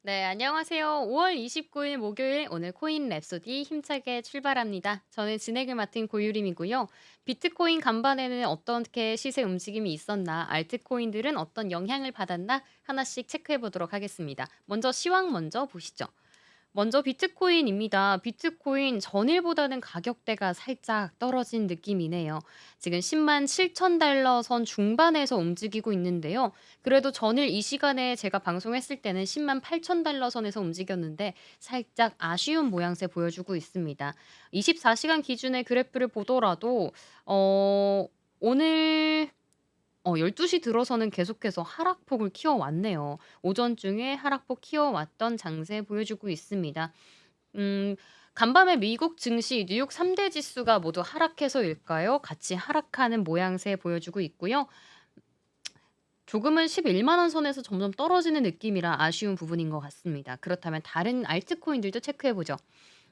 네, 안녕하세요. 5월 29일 목요일 오늘 코인 랩소디 힘차게 출발합니다. 저는 진행을 맡은 고유림이고요. 비트코인 간반에는 어떻게 시세 움직임이 있었나, 알트코인들은 어떤 영향을 받았나 하나씩 체크해 보도록 하겠습니다. 먼저 시황 먼저 보시죠. 먼저 비트코인입니다. 비트코인 전일보다는 가격대가 살짝 떨어진 느낌이네요. 지금 10만 7천 달러 선 중반에서 움직이고 있는데요. 그래도 전일 이 시간에 제가 방송했을 때는 10만 8천 달러 선에서 움직였는데 살짝 아쉬운 모양새 보여주고 있습니다. 24시간 기준의 그래프를 보더라도 오늘 12시 들어서는 계속해서 하락폭을 키워왔네요. 오전 중에 하락폭 키워왔던 장세 보여주고 있습니다. 음 간밤에 미국 증시 뉴욕 3대 지수가 모두 하락해서일까요? 같이 하락하는 모양새 보여주고 있고요. 조금은 11만 원 선에서 점점 떨어지는 느낌이라 아쉬운 부분인 것 같습니다. 그렇다면 다른 알트코인들도 체크해 보죠.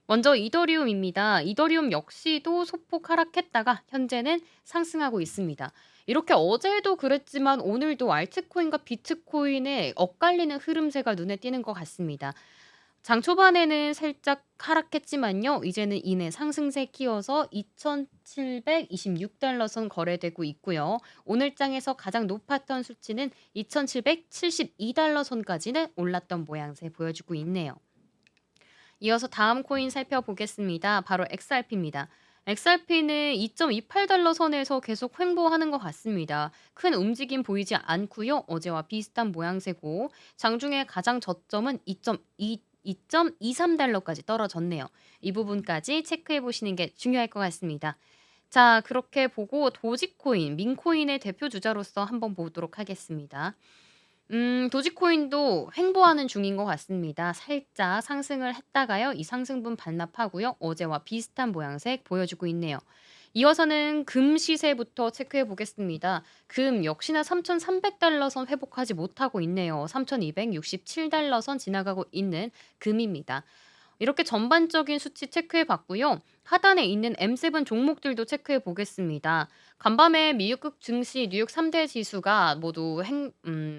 먼저 이더리움입니다. 이더리움 역시도 소폭 하락했다가 현재는 상승하고 있습니다. 이렇게 어제도 그랬지만 오늘도 알트코인과 비트코인의 엇갈리는 흐름세가 눈에 띄는 것 같습니다. 장 초반에는 살짝 하락했지만요. 이제는 이내 상승세 키워서 2,726 달러 선 거래되고 있고요. 오늘 장에서 가장 높았던 수치는 2,772 달러 선까지는 올랐던 모양새 보여주고 있네요. 이어서 다음 코인 살펴보겠습니다. 바로 XRP입니다. XRP는 2.28 달러 선에서 계속 횡보하는 것 같습니다. 큰 움직임 보이지 않고요. 어제와 비슷한 모양새고 장중에 가장 저점은 2.23 달러까지 떨어졌네요. 이 부분까지 체크해 보시는 게 중요할 것 같습니다. 자, 그렇게 보고 도지코인, 민코인의 대표 주자로서 한번 보도록 하겠습니다. 도지코인도 횡보하는 중인 것 같습니다. 살짝 상승을 했다가요. 이 상승분 반납하고요. 어제와 비슷한 모양새 보여주고 있네요. 이어서는 금 시세부터 체크해 보겠습니다. 금 역시나 3,300 달러 선 회복하지 못하고 있네요. 3,267 달러 선 지나가고 있는 금입니다. 이렇게 전반적인 수치 체크해 봤고요. 하단에 있는 M7 종목들도 체크해 보겠습니다. 간밤에 미국 증시 뉴욕 3대 지수가 모두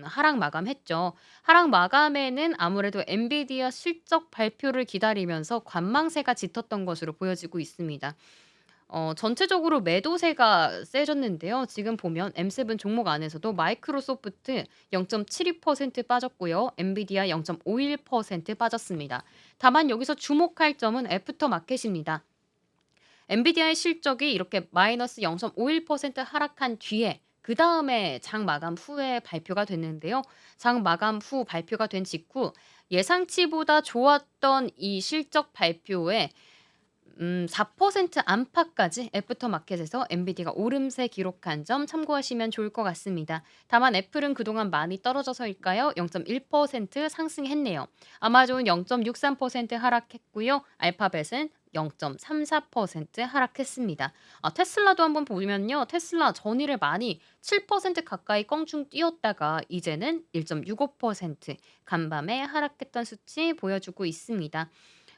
하락 마감했죠. 하락 마감에는 아무래도 엔비디아 실적 발표를 기다리면서 관망세가 짙었던 것으로 보여지고 있습니다. 전체적으로 매도세가 세졌는데요. 지금 보면 M7 종목 안에서도 마이크로소프트 0.72% 빠졌고요. 엔비디아 0.51% 빠졌습니다. 다만 여기서 주목할 점은 애프터마켓입니다. 엔비디아의 실적이 이렇게 마이너스 0.51% 하락한 뒤에 그다음에 장 마감 후에 발표가 됐는데요. 장 마감 후 발표가 된 직후 예상치보다 좋았던 이 실적 발표에 4% 안팎까지 애프터마켓에서 엔비디아가 오름세 기록한 점 참고하시면 좋을 것 같습니다. 다만 애플은 그동안 많이 떨어져서일까요? 0.1% 상승했네요. 아마존 0.63% 하락했고요. 알파벳은 0.34% 하락했습니다. 테슬라도 한번 보면요. 테슬라 전일에 많이 7% 가까이 껑충 뛰었다가 이제는 1.65% 간밤에 하락했던 수치 보여주고 있습니다.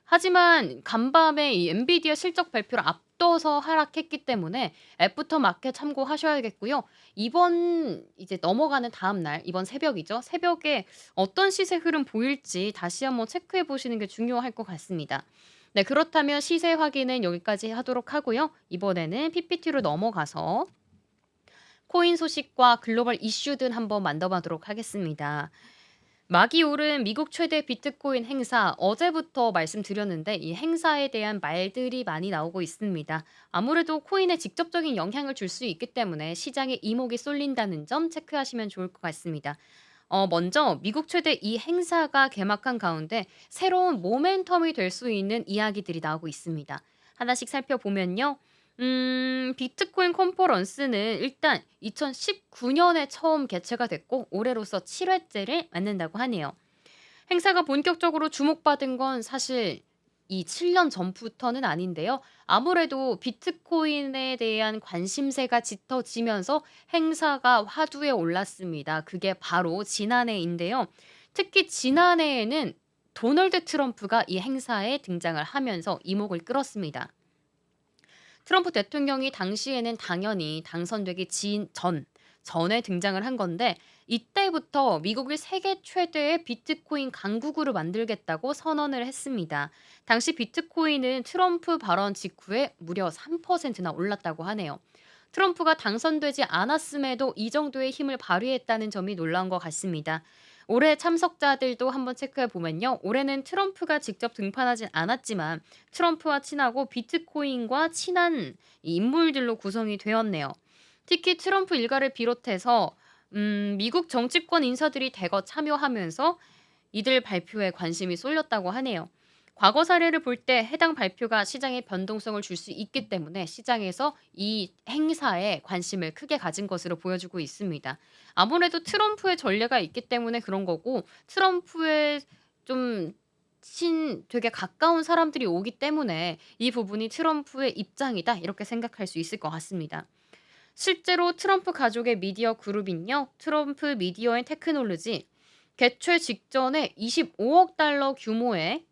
하지만 간밤에 이 엔비디아 실적 발표를 앞둬서 하락했기 때문에 애프터 마켓 참고하셔야겠고요. 이번 이제 넘어가는 다음 날 이번 새벽이죠. 새벽에 어떤 시세 흐름 보일지 다시 한번 체크해 보시는 게 중요할 것 같습니다. 네, 그렇다면 시세 확인은 여기까지 하도록 하고요. 이번에는 PPT로 넘어가서 코인 소식과 글로벌 이슈들 한번 만나보도록 하겠습니다. 막이 오른 미국 최대 비트코인 행사 어제부터 말씀드렸는데 이 행사에 대한 말들이 많이 나오고 있습니다. 아무래도 코인에 직접적인 영향을 줄 수 있기 때문에 시장에 이목이 쏠린다는 점 체크하시면 좋을 것 같습니다. 먼저 미국 최대 이 행사가 개막한 가운데 새로운 모멘텀이 될 수 있는 이야기들이 나오고 있습니다. 하나씩 살펴보면요. 비트코인 컨퍼런스는 일단 2019년에 처음 개최가 됐고 올해로서 7회째를 맞는다고 하네요. 행사가 본격적으로 주목받은 건 사실 이 7년 전부터는 아닌데요. 아무래도 비트코인에 대한 관심세가 짙어지면서 행사가 화두에 올랐습니다. 그게 바로 지난해인데요. 특히 지난해에는 도널드 트럼프가 이 행사에 등장을 하면서 이목을 끌었습니다. 트럼프 대통령이 당시에는 당연히 당선되기 전에 등장을 한 건데 이때부터 미국이 세계 최대의 비트코인 강국으로 만들겠다고 선언을 했습니다. 당시 비트코인은 트럼프 발언 직후에 무려 3%나 올랐다고 하네요. 트럼프가 당선되지 않았음에도 이 정도의 힘을 발휘했다는 점이 놀라운 것 같습니다. 올해 참석자들도 한번 체크해 보면요. 올해는 트럼프가 직접 등판하진 않았지만 트럼프와 친하고 비트코인과 친한 이 인물들로 구성이 되었네요. 특히 트럼프 일가를 비롯해서 미국 정치권 인사들이 대거 참여하면서 이들 발표에 관심이 쏠렸다고 하네요. 과거 사례를 볼 때 해당 발표가 시장에 변동성을 줄 수 있기 때문에 시장에서 이 행사에 관심을 크게 가진 것으로 보여지고 있습니다. 아무래도 트럼프의 전례가 있기 때문에 그런 거고 트럼프의 좀 되게 가까운 사람들이 오기 때문에 이 부분이 트럼프의 입장이다 이렇게 생각할 수 있을 것 같습니다. 실제로 트럼프 가족의 미디어 그룹인요. 트럼프 미디어 앤 테크놀로지 개최 직전에 25억 달러 규모의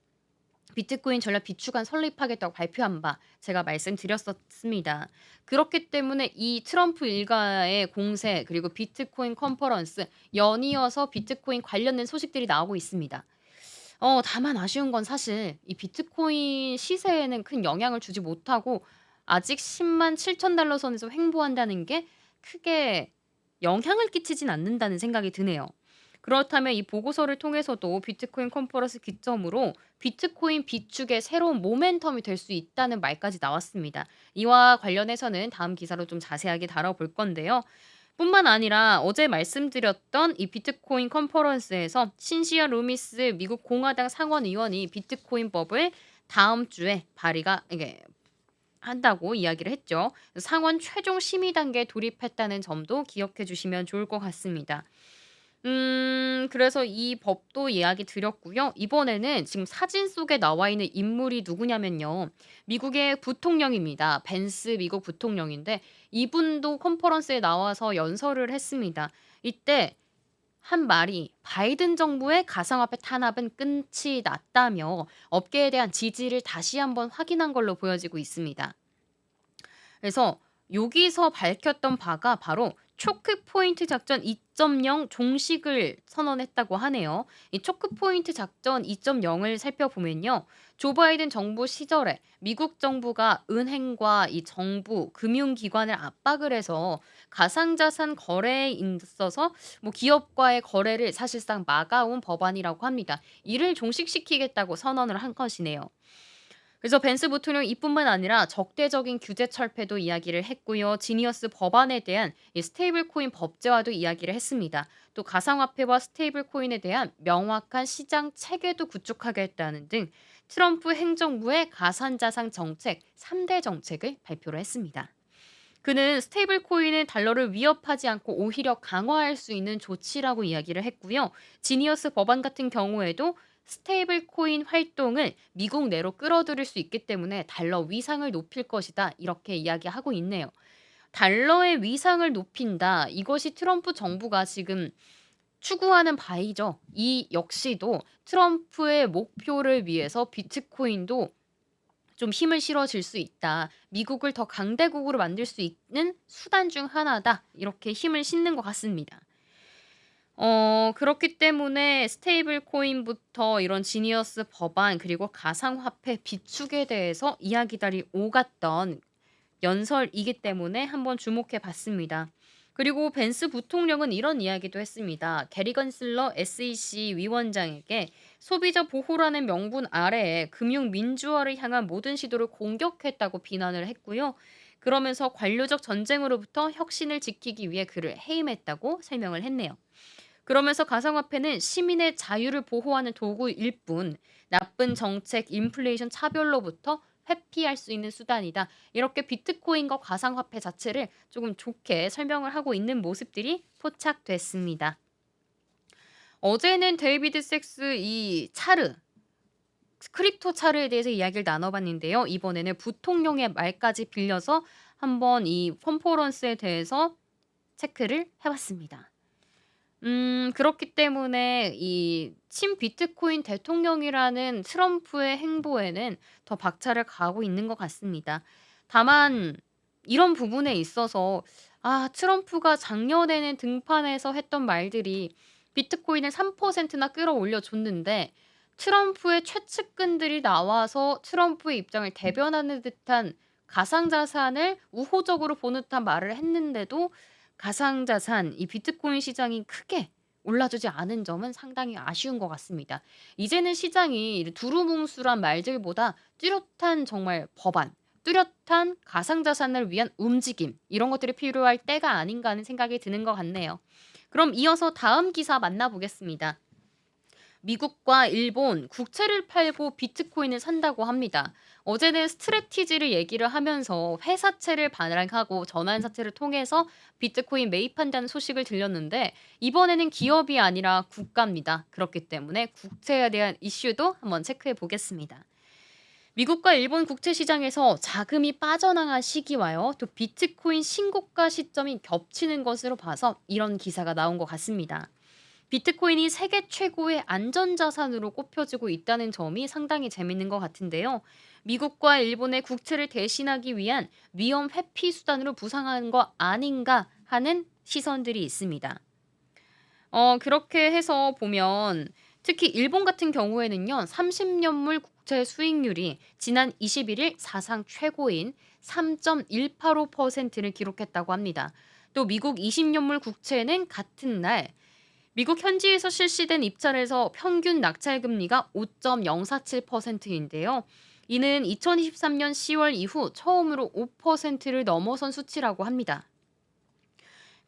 비트코인 전략 비축안 설립하겠다고 발표한 바 제가 말씀드렸었습니다. 그렇기 때문에 이 트럼프 일가의 공세 그리고 비트코인 컨퍼런스 연이어서 비트코인 관련된 소식들이 나오고 있습니다. 다만 아쉬운 건 사실 이 비트코인 시세에는 큰 영향을 주지 못하고 아직 1 0 7 0 0 달러 선에서 횡보한다는 게 크게 영향을 끼치진 않는다는 생각이 드네요. 그렇다면 이 보고서를 통해서도 비트코인 컨퍼런스 기점으로 비트코인 비축의 새로운 모멘텀이 될 수 있다는 말까지 나왔습니다. 이와 관련해서는 다음 기사로 좀 자세하게 다뤄볼 건데요. 뿐만 아니라 어제 말씀드렸던 이 비트코인 컨퍼런스에서 신시아 루미스 미국 공화당 상원의원이 비트코인법을 다음 주에 발의가 이게 한다고 이야기를 했죠. 상원 최종 심의 단계에 돌입했다는 점도 기억해 주시면 좋을 것 같습니다. 그래서 이 법도 이야기 드렸고요. 이번에는 지금 사진 속에 나와 있는 인물이 누구냐면요. 미국의 부통령입니다. 벤스 미국 부통령인데 이분도 컨퍼런스에 나와서 연설을 했습니다. 이때 한 말이 바이든 정부의 가상화폐 탄압은 끝이 났다며 업계에 대한 지지를 다시 한번 확인한 걸로 보여지고 있습니다. 그래서 여기서 밝혔던 바가 바로 초크 포인트 작전 2.0 종식을 선언했다고 하네요. 이 초크 포인트 작전 2.0을 살펴보면요. 조 바이든 정부 시절에 미국 정부가 은행과 이 정부, 금융기관을 압박을 해서 가상자산 거래에 있어서 뭐 기업과의 거래를 사실상 막아온 법안이라고 합니다. 이를 종식시키겠다고 선언을 한 것이네요. 그래서 벤스 부통령 이뿐만 아니라 적대적인 규제 철폐도 이야기를 했고요. 지니어스 법안에 대한 이 스테이블 코인 법제화도 이야기를 했습니다. 또 가상화폐와 스테이블 코인에 대한 명확한 시장 체계도 구축하겠다는 등 트럼프 행정부의 가산자산 정책 3대 정책을 발표를 했습니다. 그는 스테이블 코인은 달러를 위협하지 않고 오히려 강화할 수 있는 조치라고 이야기를 했고요. 지니어스 법안 같은 경우에도 스테이블 코인 활동을 미국 내로 끌어들일 수 있기 때문에 달러 위상을 높일 것이다. 이렇게 이야기하고 있네요. 달러의 위상을 높인다. 이것이 트럼프 정부가 지금 추구하는 바이죠. 이 역시도 트럼프의 목표를 위해서 비트코인도 좀 힘을 실어줄 수 있다. 미국을 더 강대국으로 만들 수 있는 수단 중 하나다. 이렇게 힘을 싣는 것 같습니다. 그렇기 때문에 스테이블 코인부터 이런 지니어스 법안 그리고 가상화폐 비축에 대해서 이야기들이 오갔던 연설이기 때문에 한번 주목해 봤습니다. 그리고 벤스 부통령은 이런 이야기도 했습니다. 게리 건슬러 SEC 위원장에게 소비자 보호라는 명분 아래에 금융 민주화를 향한 모든 시도를 공격했다고 비난을 했고요. 그러면서 관료적 전쟁으로부터 혁신을 지키기 위해 그를 해임했다고 설명을 했네요. 그러면서 가상화폐는 시민의 자유를 보호하는 도구일 뿐 나쁜 정책, 인플레이션 차별로부터 회피할 수 있는 수단이다. 이렇게 비트코인과 가상화폐 자체를 조금 좋게 설명을 하고 있는 모습들이 포착됐습니다. 어제는 데이비드 섹스 이 차르, 크립토 차르에 대해서 이야기를 나눠봤는데요. 이번에는 부통령의 말까지 빌려서 한번 이 컨퍼런스에 대해서 체크를 해봤습니다. 그렇기 때문에 이 친 비트코인 대통령이라는 트럼프의 행보에는 더 박차를 가하고 있는 것 같습니다. 다만 이런 부분에 있어서 트럼프가 작년에는 등판에서 했던 말들이 비트코인을 3%나 끌어올려 줬는데 트럼프의 최측근들이 나와서 트럼프의 입장을 대변하는 듯한 가상자산을 우호적으로 보는 듯한 말을 했는데도 가상자산, 이 비트코인 시장이 크게 올라주지 않은 점은 상당히 아쉬운 것 같습니다. 이제는 시장이 두루뭉술한 말들보다 뚜렷한 정말 법안, 뚜렷한 가상자산을 위한 움직임, 이런 것들이 필요할 때가 아닌가 하는 생각이 드는 것 같네요. 그럼 이어서 다음 기사 만나보겠습니다. 미국과 일본 국채를 팔고 비트코인을 산다고 합니다. 어제는 스트래티지를 얘기를 하면서 회사채를 반환하고 전환사채를 통해서 비트코인 매입한다는 소식을 들렸는데 이번에는 기업이 아니라 국가입니다. 그렇기 때문에 국채에 대한 이슈도 한번 체크해 보겠습니다. 미국과 일본 국채 시장에서 자금이 빠져나간 시기와요. 또 비트코인 신고가 시점이 겹치는 것으로 봐서 이런 기사가 나온 것 같습니다. 비트코인이 세계 최고의 안전자산으로 꼽혀지고 있다는 점이 상당히 재밌는 것 같은데요. 미국과 일본의 국채를 대신하기 위한 위험 회피 수단으로 부상하는 거 아닌가 하는 시선들이 있습니다. 그렇게 해서 보면 특히 일본 같은 경우에는요. 30년물 국채 수익률이 지난 21일 사상 최고인 3.185%를 기록했다고 합니다. 또 미국 20년물 국채는 같은 날 미국 현지에서 실시된 입찰에서 평균 낙찰 금리가 5.047%인데요. 이는 2023년 10월 이후 처음으로 5%를 넘어선 수치라고 합니다.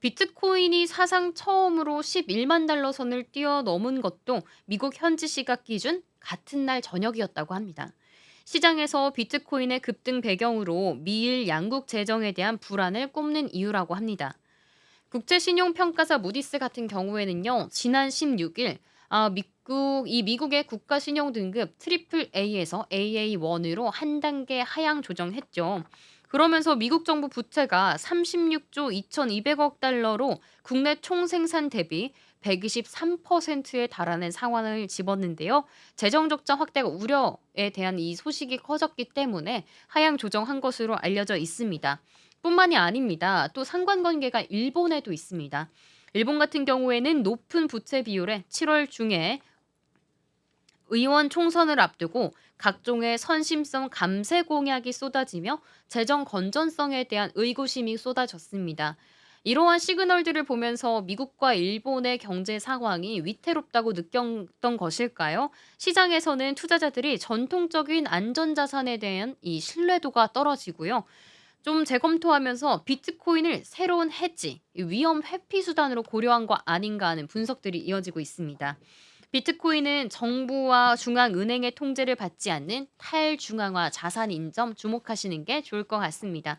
비트코인이 사상 처음으로 11만 달러 선을 뛰어넘은 것도 미국 현지 시각 기준 같은 날 저녁이었다고 합니다. 시장에서 비트코인의 급등 배경으로 미일 양국 재정에 대한 불안을 꼽는 이유라고 합니다. 국제신용평가사 무디스 같은 경우에는요, 지난 16일 미국의 국가신용등급 트리플 A에서 AA1으로 한 단계 하향 조정했죠. 그러면서 미국 정부 부채가 36조 2,200억 달러로 국내 총생산 대비 123%에 달하는 상황을 집었는데요. 재정 적자 확대 우려에 대한 이 소식이 커졌기 때문에 하향 조정한 것으로 알려져 있습니다. 뿐만이 아닙니다. 또 상관관계가 일본에도 있습니다. 일본 같은 경우에는 높은 부채 비율에 7월 중에 의원 총선을 앞두고 각종의 선심성 감세 공약이 쏟아지며 재정 건전성에 대한 의구심이 쏟아졌습니다. 이러한 시그널들을 보면서 미국과 일본의 경제 상황이 위태롭다고 느꼈던 것일까요? 시장에서는 투자자들이 전통적인 안전자산에 대한 이 신뢰도가 떨어지고요. 좀 재검토하면서 비트코인을 새로운 해지, 위험 회피 수단으로 고려한 거 아닌가 하는 분석들이 이어지고 있습니다. 비트코인은 정부와 중앙은행의 통제를 받지 않는 탈중앙화 자산인 점 주목하시는 게 좋을 것 같습니다.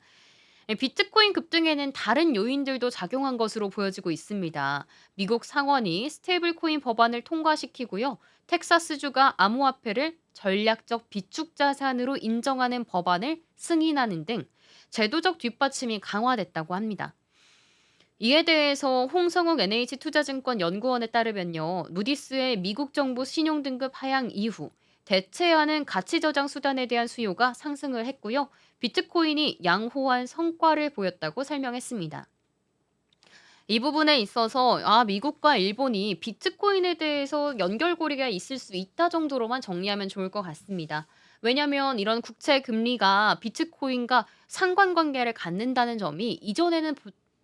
비트코인 급등에는 다른 요인들도 작용한 것으로 보여지고 있습니다. 미국 상원이 스테이블코인 법안을 통과시키고요. 텍사스주가 암호화폐를 전략적 비축 자산으로 인정하는 법안을 승인하는 등 제도적 뒷받침이 강화됐다고 합니다. 이에 대해서 홍성욱 NH투자증권 연구원에 따르면요. 무디스의 미국 정부 신용등급 하향 이후 대체하는 가치저장 수단에 대한 수요가 상승을 했고요. 비트코인이 양호한 성과를 보였다고 설명했습니다. 이 부분에 있어서 미국과 일본이 비트코인에 대해서 연결고리가 있을 수 있다 정도로만 정리하면 좋을 것 같습니다. 왜냐하면 이런 국채 금리가 비트코인과 상관관계를 갖는다는 점이 이전에는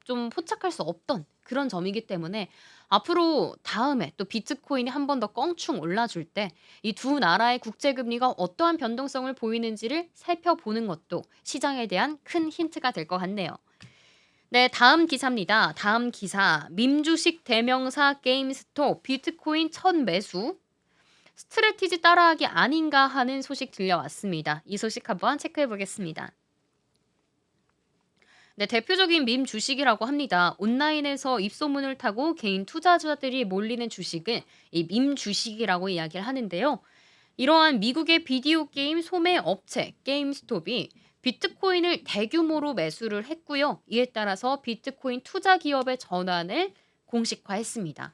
좀 포착할 수 없던 그런 점이기 때문에 앞으로 다음에 또 비트코인이 한 번 더 껑충 올라줄 때 이 두 나라의 국제 금리가 어떠한 변동성을 보이는지를 살펴보는 것도 시장에 대한 큰 힌트가 될 것 같네요. 네, 다음 기사입니다. 다음 기사. 밈주식 대명사 게임스톱 비트코인 첫 매수. 스트래티지 따라하기 아닌가 하는 소식 들려왔습니다. 이 소식 한번 체크해 보겠습니다. 네, 대표적인 밈 주식이라고 합니다. 온라인에서 입소문을 타고 개인 투자자들이 몰리는 주식을 이 밈 주식이라고 이야기를 하는데요. 이러한 미국의 비디오 게임 소매 업체 게임스톱이 비트코인을 대규모로 매수를 했고요. 이에 따라서 비트코인 투자 기업의 전환을 공식화했습니다.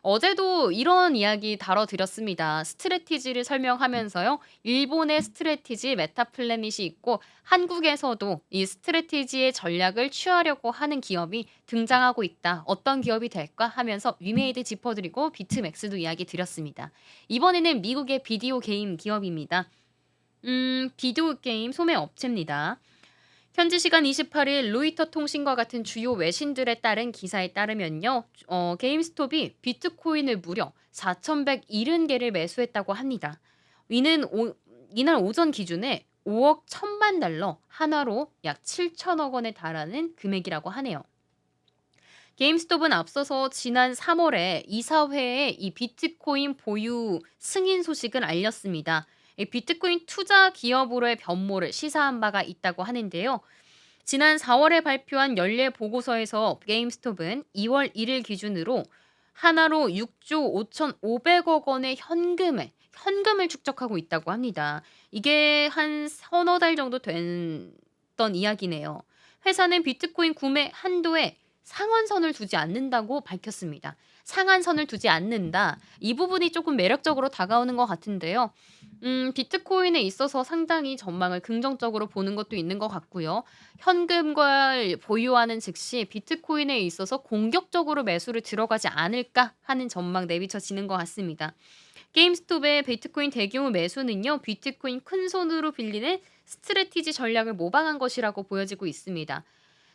어제도 이런 이야기 다뤄드렸습니다. 스트래티지를 설명하면서요. 일본의 스트래티지 메타플래닛이 있고 한국에서도 이 스트래티지의 전략을 취하려고 하는 기업이 등장하고 있다. 어떤 기업이 될까 하면서 위메이드 짚어드리고 비트맥스도 이야기 드렸습니다. 이번에는 미국의 비디오 게임 기업입니다. 비디오 게임 소매 업체입니다. 현지 시간 28일 로이터 통신과 같은 주요 외신들에 따른 기사에 따르면요. 게임스톱이 비트코인을 무려 4,170개를 매수했다고 합니다. 이는 이날 오전 기준에 5억 1천만 달러, 하나로 약 7천억 원에 달하는 금액이라고 하네요. 게임스톱은 앞서서 지난 3월에 이사회에 이 비트코인 보유 승인 소식을 알렸습니다. 이 비트코인 투자 기업으로의 변모를 시사한 바가 있다고 하는데요. 지난 4월에 발표한 연례 보고서에서 게임스톱은 2월 1일 기준으로 하나로 6조 5,500억 원의 현금을 축적하고 있다고 합니다. 이게 한 서너 달 정도 됐던 이야기네요. 회사는 비트코인 구매 한도에 상한선을 두지 않는다고 밝혔습니다. 상한선을 두지 않는다. 이 부분이 조금 매력적으로 다가오는 것 같은데요. 비트코인에 있어서 상당히 전망을 긍정적으로 보는 것도 있는 것 같고요. 현금을 보유하는 즉시 비트코인에 있어서 공격적으로 매수를 들어가지 않을까 하는 전망 내비쳐지는 것 같습니다. 게임스톱의 비트코인 대규모 매수는요. 비트코인 큰손으로 빌리는 스트래티지 전략을 모방한 것이라고 보여지고 있습니다.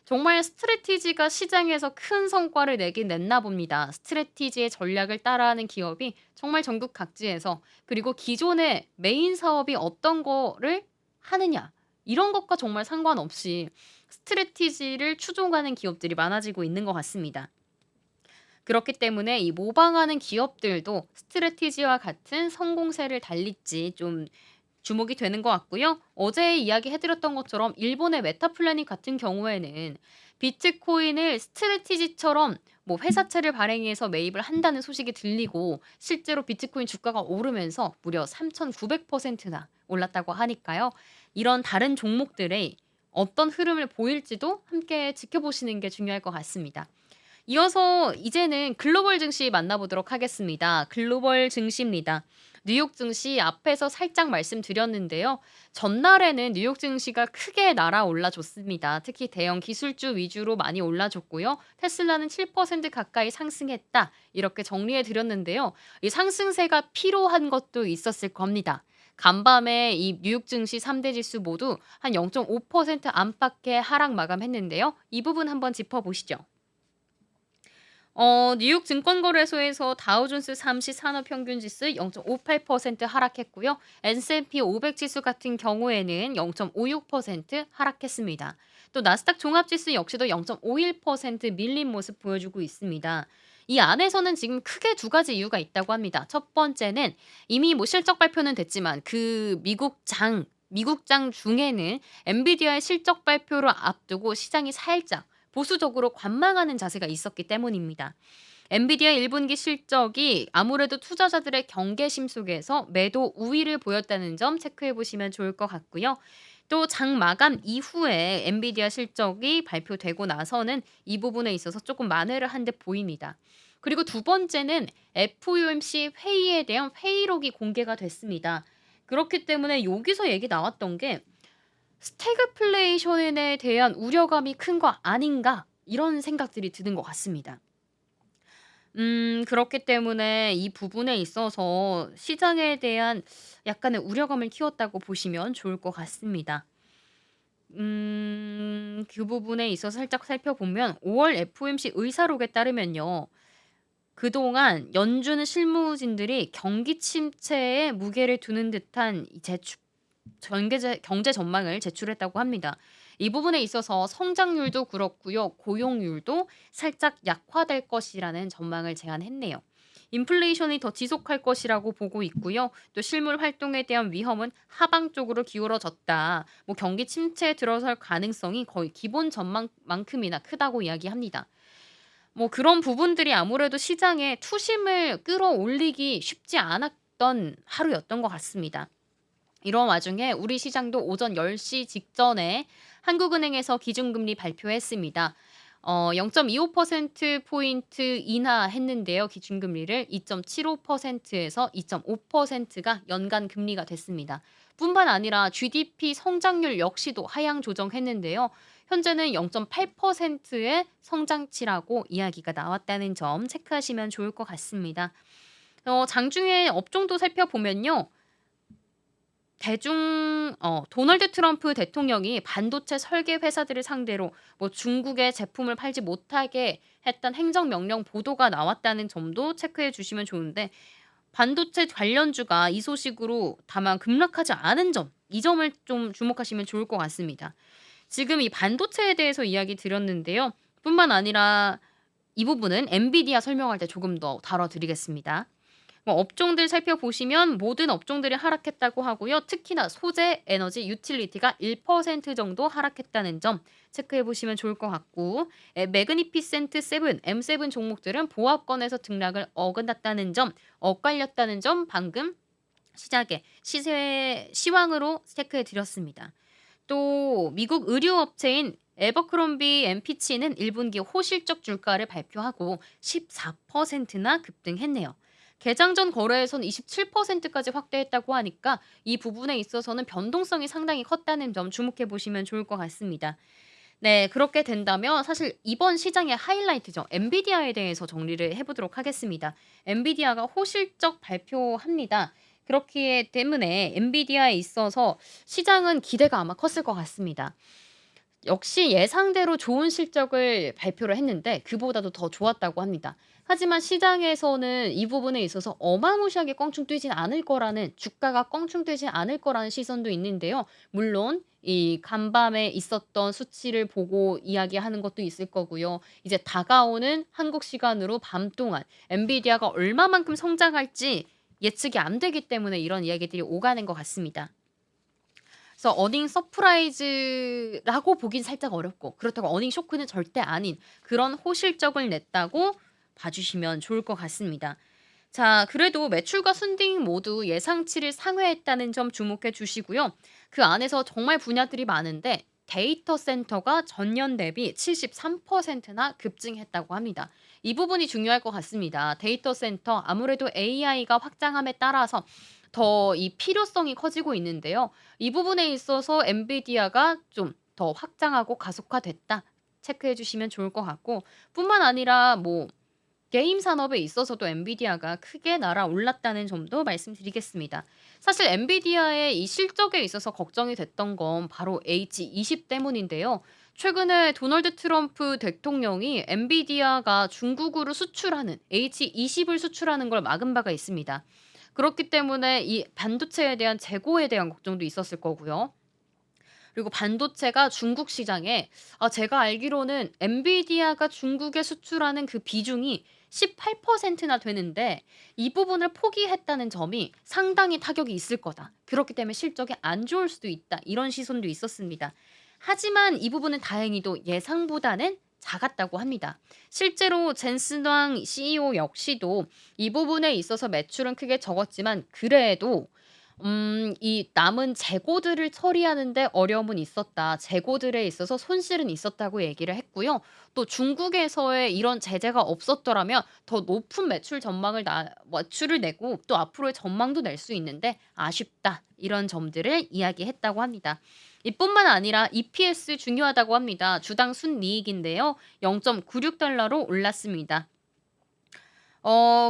정말 스트래티지가 시장에서 큰 성과를 내긴 냈나 봅니다. 스트래티지의 전략을 따라하는 기업이 정말 전국 각지에서 그리고 기존의 메인 사업이 어떤 거를 하느냐 이런 것과 정말 상관없이 스트래티지를 추종하는 기업들이 많아지고 있는 것 같습니다. 그렇기 때문에 이 모방하는 기업들도 스트래티지와 같은 성공세를 달릴지 좀 주목이 되는 것 같고요. 어제 이야기해 드렸던 것처럼 일본의 메타플래닛 같은 경우에는 비트코인을 스트래티지처럼 뭐 회사채를 발행해서 매입을 한다는 소식이 들리고 실제로 비트코인 주가가 오르면서 무려 3,900%나 올랐다고 하니까요. 이런 다른 종목들의 어떤 흐름을 보일지도 함께 지켜보시는 게 중요할 것 같습니다. 이어서 이제는 글로벌 증시 만나보도록 하겠습니다. 글로벌 증시입니다. 뉴욕 증시 앞에서 살짝 말씀드렸는데요. 전날에는 뉴욕 증시가 크게 날아올라 줬습니다. 특히 대형 기술주 위주로 많이 올라줬고요. 테슬라는 7% 가까이 상승했다. 이렇게 정리해 드렸는데요. 이 상승세가 필요한 것도 있었을 겁니다. 간밤에 이 뉴욕 증시 3대 지수 모두 한 0.5% 안팎의 하락 마감했는데요. 이 부분 한번 짚어보시죠. 뉴욕 증권거래소에서 다우존스 30 산업평균 지수 0.58% 하락했고요. S&P 500 지수 같은 경우에는 0.56% 하락했습니다. 또 나스닥 종합지수 역시도 0.51% 밀린 모습 보여주고 있습니다. 이 안에서는 지금 크게 두 가지 이유가 있다고 합니다. 첫 번째는 이미 뭐 실적 발표는 됐지만 그 미국장 중에는 엔비디아의 실적 발표를 앞두고 시장이 살짝 보수적으로 관망하는 자세가 있었기 때문입니다. 엔비디아 1분기 실적이 아무래도 투자자들의 경계심 속에서 매도 우위를 보였다는 점 체크해 보시면 좋을 것 같고요. 또 장 마감 이후에 엔비디아 실적이 발표되고 나서는 이 부분에 있어서 조금 만회를 한 듯 보입니다. 그리고 두 번째는 FOMC 회의에 대한 회의록이 공개가 됐습니다. 그렇기 때문에 여기서 얘기 나왔던 게 스태그플레이션에 대한 우려감이 큰 거 아닌가 이런 생각들이 드는 것 같습니다. 그렇기 때문에 이 부분에 있어서 시장에 대한 약간의 우려감을 키웠다고 보시면 좋을 것 같습니다. 그 부분에 있어서 살짝 살펴보면 5월 FOMC 의사록에 따르면요. 그동안 연준 실무진들이 경기 침체에 무게를 두는 듯한 경제 전망을 제출했다고 합니다. 이 부분에 있어서 성장률도 그렇고요. 고용률도 살짝 약화될 것이라는 전망을 제안했네요. 인플레이션이 더 지속할 것이라고 보고 있고요. 또 실물 활동에 대한 위험은 하방 쪽으로 기울어졌다. 뭐 경기 침체에 들어설 가능성이 거의 기본 전망만큼이나 크다고 이야기합니다. 뭐 그런 부분들이 아무래도 시장에 투심을 끌어올리기 쉽지 않았던 하루였던 것 같습니다. 이런 와중에 우리 시장도 오전 10시 직전에 한국은행에서 기준금리 발표했습니다. 0.25% 포인트 인하했는데요. 기준금리를 2.75%에서 2.5%가 연간 금리가 됐습니다. 뿐만 아니라 GDP 성장률 역시도 하향 조정했는데요. 현재는 0.8%의 성장치라고 이야기가 나왔다는 점 체크하시면 좋을 것 같습니다. 장중에 업종도 살펴보면요. 도널드 트럼프 대통령이 반도체 설계 회사들을 상대로 뭐 중국에 제품을 팔지 못하게 했던 행정명령 보도가 나왔다는 점도 체크해 주시면 좋은데, 반도체 관련주가 이 소식으로 다만 급락하지 않은 점, 이 점을 좀 주목하시면 좋을 것 같습니다. 지금 이 반도체에 대해서 이야기 드렸는데요. 뿐만 아니라 이 부분은 엔비디아 설명할 때 조금 더 다뤄드리겠습니다. 뭐 업종들 살펴보시면 모든 업종들이 하락했다고 하고요. 특히나 소재, 에너지, 유틸리티가 1% 정도 하락했다는 점 체크해 보시면 좋을 것 같고, 매그니피센트 7, M7 종목들은 보합권에서 등락을 어긋났다는 점, 엇갈렸다는 점 방금 시작에 시세 시황으로 체크해 드렸습니다. 또 미국 의류업체인 에버크롬비 앤피치는 1분기 호실적 주가를 발표하고 14%나 급등했네요. 개장 전 거래에선 27%까지 확대했다고 하니까 이 부분에 있어서는 변동성이 상당히 컸다는 점 주목해 보시면 좋을 것 같습니다. 네, 그렇게 된다면 사실 이번 시장의 하이라이트죠. 엔비디아에 대해서 정리를 해보도록 하겠습니다. 엔비디아가 호실적 발표합니다. 그렇기 때문에 엔비디아에 있어서 시장은 기대가 아마 컸을 것 같습니다. 역시 예상대로 좋은 실적을 발표를 했는데 그보다도 더 좋았다고 합니다. 하지만 시장에서는 이 부분에 있어서 어마무시하게 껑충 뛰진 않을 거라는, 주가가 껑충 뛰지 않을 거라는 시선도 있는데요. 물론 이 간밤에 있었던 수치를 보고 이야기하는 것도 있을 거고요. 이제 다가오는 한국 시간으로 밤 동안 엔비디아가 얼마만큼 성장할지 예측이 안 되기 때문에 이런 이야기들이 오가는 것 같습니다. 그래서 어닝 서프라이즈라고 보긴 살짝 어렵고, 그렇다고 어닝 쇼크는 절대 아닌 그런 호실적을 냈다고 봐주시면 좋을 것 같습니다. 자, 그래도 매출과 순딩 모두 예상치를 상회했다는 점 주목해 주시고요. 그 안에서 정말 분야들이 많은데 데이터 센터가 전년 대비 73%나 급증했다고 합니다. 이 부분이 중요할 것 같습니다. 데이터 센터 아무래도 AI가 확장함에 따라서 더 이 필요성이 커지고 있는데요. 이 부분에 있어서 엔비디아가 좀 더 확장하고 가속화됐다 체크해 주시면 좋을 것 같고, 뿐만 아니라 뭐 게임 산업에 있어서도 엔비디아가 크게 날아올랐다는 점도 말씀드리겠습니다. 사실 엔비디아의 이 실적에 있어서 걱정이 됐던 건 바로 H20 때문인데요. 최근에 도널드 트럼프 대통령이 엔비디아가 중국으로 수출하는 H20을 수출하는 걸 막은 바가 있습니다. 그렇기 때문에 이 반도체에 대한 재고에 대한 걱정도 있었을 거고요. 그리고 반도체가 중국 시장에, 제가 알기로는 엔비디아가 중국에 수출하는 그 비중이 18%나 되는데 이 부분을 포기했다는 점이 상당히 타격이 있을 거다. 그렇기 때문에 실적이 안 좋을 수도 있다. 이런 시선도 있었습니다. 하지만 이 부분은 다행히도 예상보다는 작았다고 합니다. 실제로 젠슨왕 CEO 역시도 이 부분에 있어서 매출은 크게 적었지만 그래도 이 남은 재고들을 처리하는 데 어려움은 있었다. 재고들에 있어서 손실은 있었다고 얘기를 했고요. 또 중국에서의 이런 제재가 없었더라면 더 높은 매출을 내고 또 앞으로의 전망도 낼 수 있는데 아쉽다. 이런 점들을 이야기했다고 합니다. 이뿐만 아니라 EPS 중요하다고 합니다. 주당 순이익인데요. 0.96달러로 올랐습니다.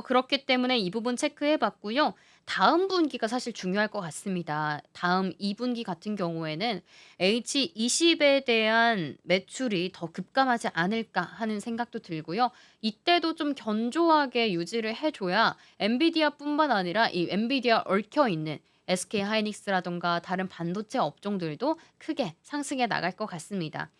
그렇기 때문에 이 부분 체크해 봤고요. 다음 분기가 사실 중요할 것 같습니다. 다음 2분기 같은 경우에는 H20에 대한 매출이 더 급감하지 않을까 하는 생각도 들고요. 이때도 좀 견조하게 유지를 해 줘야 엔비디아뿐만 아니라 이 엔비디아 얽혀 있는 SK하이닉스라든가 다른 반도체 업종들도 크게 상승해 나갈 것 같습니다.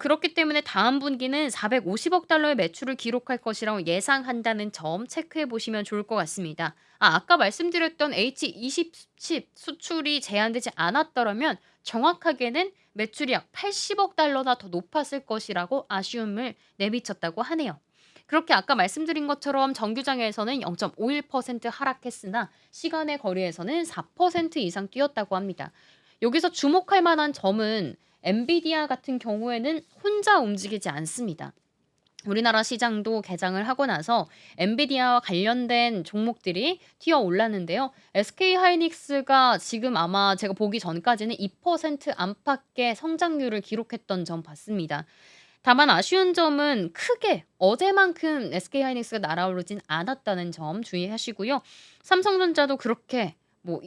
그렇기 때문에 다음 분기는 450억 달러의 매출을 기록할 것이라고 예상한다는 점 체크해 보시면 좋을 것 같습니다. 아까 말씀드렸던 H20 칩 수출이 제한되지 않았더라면 정확하게는 매출이 약 80억 달러나 더 높았을 것이라고 아쉬움을 내비쳤다고 하네요. 그렇게 아까 말씀드린 것처럼 정규장에서는 0.51% 하락했으나 시간의 거리에서는 4% 이상 뛰었다고 합니다. 여기서 주목할 만한 점은 엔비디아 같은 경우에는 혼자 움직이지 않습니다. 우리나라 시장도 개장을 하고 나서 엔비디아와 관련된 종목들이 튀어 올랐는데요. SK하이닉스가 지금 아마 제가 보기 전까지는 2% 안팎의 성장률을 기록했던 점 봤습니다. 다만 아쉬운 점은 크게 어제만큼 SK하이닉스가 날아오르진 않았다는 점 주의하시고요. 삼성전자도 그렇게 뭐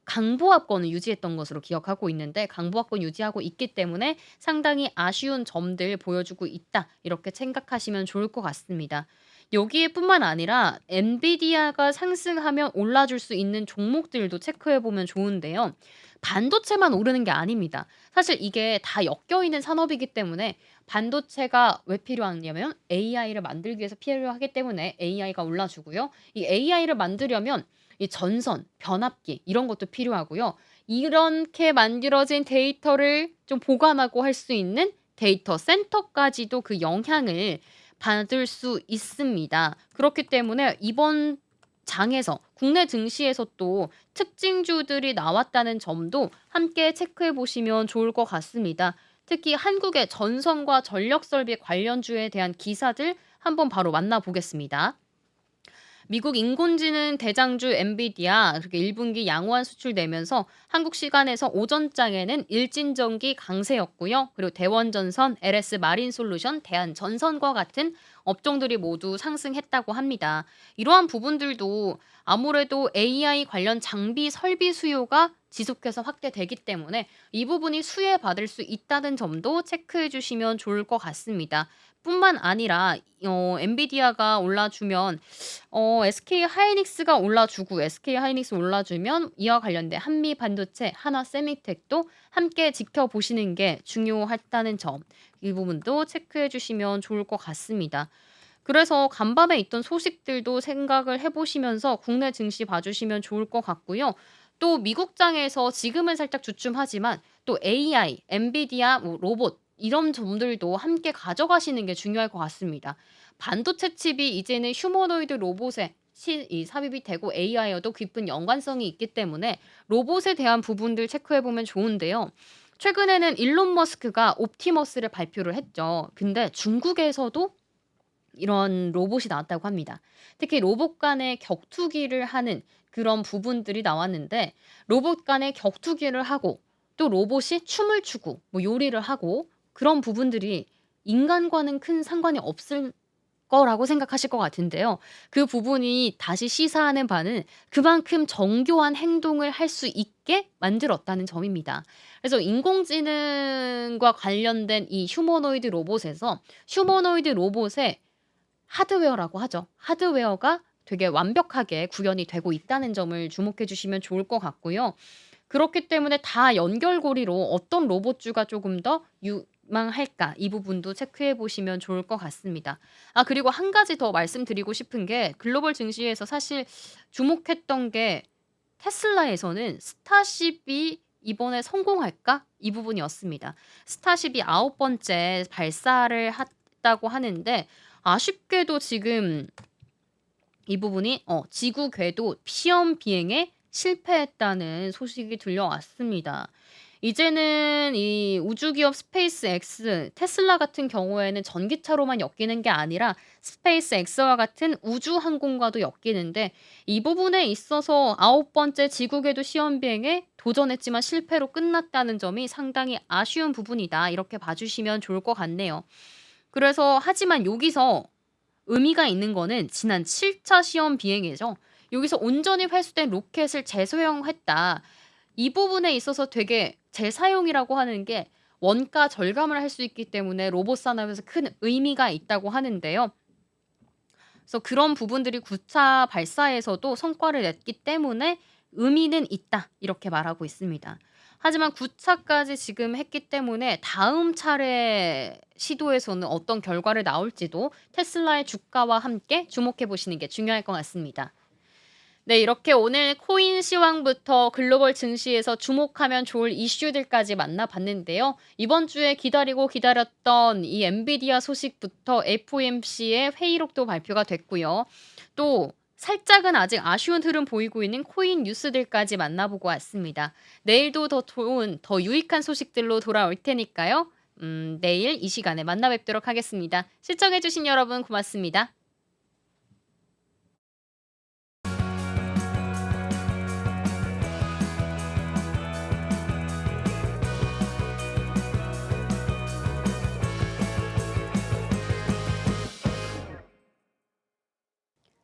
강보합권을 유지했던 것으로 기억하고 있는데 강보합권 유지하고 있기 때문에 상당히 아쉬운 점들 보여주고 있다. 이렇게 생각하시면 좋을 것 같습니다. 여기에 뿐만 아니라 엔비디아가 상승하면 올라줄 수 있는 종목들도 체크해 보면 좋은데요. 반도체만 오르는 게 아닙니다. 사실 이게 다 엮여 있는 산업이기 때문에 반도체가 왜 필요하냐면 AI를 만들기 위해서 필요하기 때문에 AI가 올라주고요. 이 AI를 만들려면 이 전선, 변압기 이런 것도 필요하고요. 이렇게 만들어진 데이터를 좀 보관하고 할 수 있는 데이터 센터까지도 그 영향을 받을 수 있습니다. 그렇기 때문에 이번 장에서 국내 증시에서 또 특징주들이 나왔다는 점도 함께 체크해 보시면 좋을 것 같습니다. 특히 한국의 전선과 전력 설비 관련주에 대한 기사들 한번 바로 만나보겠습니다. 미국 인공지능 대장주 엔비디아 그렇게 1분기 양호한 수출 내면서 한국 시간에서 오전장에는 일진전기 강세였고요. 그리고 대원전선, LS 마린솔루션, 대한전선과 같은 업종들이 모두 상승했다고 합니다. 이러한 부분들도 아무래도 AI 관련 장비 설비 수요가 지속해서 확대되기 때문에 이 부분이 수혜받을 수 있다는 점도 체크해 주시면 좋을 것 같습니다. 뿐만 아니라 엔비디아가 올라주면 SK하이닉스가 올라주고 SK하이닉스 올라주면 이와 관련된 한미반도체, 한화세미텍도 함께 지켜보시는 게 중요하다는 점. 이 부분도 체크해 주시면 좋을 것 같습니다. 그래서 간밤에 있던 소식들도 생각을 해 보시면서 국내 증시 봐주시면 좋을 것 같고요. 또 미국장에서 지금은 살짝 주춤하지만 또 AI, 엔비디아, 뭐 로봇 이런 점들도 함께 가져가시는 게 중요할 것 같습니다. 반도체 칩이 이제는 휴머노이드 로봇에 삽입이 되고 AI와도 깊은 연관성이 있기 때문에 로봇에 대한 부분들 체크해 보면 좋은데요. 최근에는 일론 머스크가 옵티머스를 발표를 했죠. 근데 중국에서도 이런 로봇이 나왔다고 합니다. 특히 로봇 간의 격투기를 하는 그런 부분들이 나왔는데 로봇 간의 격투기를 하고 또 로봇이 춤을 추고 뭐 요리를 하고 그런 부분들이 인간과는 큰 상관이 없을 거라고 생각하실 것 같은데요. 그 부분이 다시 시사하는 바는 그만큼 정교한 행동을 할 수 있게 만들었다는 점입니다. 그래서 인공지능과 관련된 이 휴머노이드 로봇에서 휴머노이드 로봇의 하드웨어라고 하죠. 하드웨어가 되게 완벽하게 구현이 되고 있다는 점을 주목해 주시면 좋을 것 같고요. 그렇기 때문에 다 연결고리로 어떤 로봇주가 조금 더 유망할까 이 부분도 체크해 보시면 좋을 것 같습니다. 그리고 한 가지 더 말씀드리고 싶은 게 글로벌 증시에서 사실 주목했던 게 테슬라에서는 스타쉽이 이번에 성공할까? 이 부분이었습니다. 스타쉽이 9번째 발사를 했다고 하는데 아쉽게도 지금 이 부분이 지구 궤도 시험 비행에 실패했다는 소식이 들려왔습니다. 이제는 이 우주기업 스페이스X, 테슬라 같은 경우에는 전기차로만 엮이는 게 아니라 스페이스X와 같은 우주항공과도 엮이는데 이 부분에 있어서 9번째 지구궤도 시험 비행에 도전했지만 실패로 끝났다는 점이 상당히 아쉬운 부분이다. 이렇게 봐주시면 좋을 것 같네요. 그래서 하지만 여기서 의미가 있는 거는 지난 7차 시험 비행이죠. 여기서 온전히 회수된 로켓을 재사용했다. 이 부분에 있어서 되게 재사용이라고 하는 게 원가 절감을 할 수 있기 때문에 로봇 산업에서 큰 의미가 있다고 하는데요. 그래서 그런 부분들이 9차 발사에서도 성과를 냈기 때문에 의미는 있다. 이렇게 말하고 있습니다. 하지만 9차까지 지금 했기 때문에 다음 차례 시도에서는 어떤 결과를 나올지도 테슬라의 주가와 함께 주목해 보시는 게 중요할 것 같습니다. 네, 이렇게 오늘 코인 시황부터 글로벌 증시에서 주목하면 좋을 이슈들까지 만나봤는데요. 이번 주에 기다리고 기다렸던 이 엔비디아 소식부터 FOMC의 회의록도 발표가 됐고요. 또 살짝은 아직 아쉬운 흐름 보이고 있는 코인 뉴스들까지 만나보고 왔습니다. 내일도 더 좋은, 더 유익한 소식들로 돌아올 테니까요. 내일 이 시간에 만나 뵙도록 하겠습니다. 시청해주신 여러분 고맙습니다.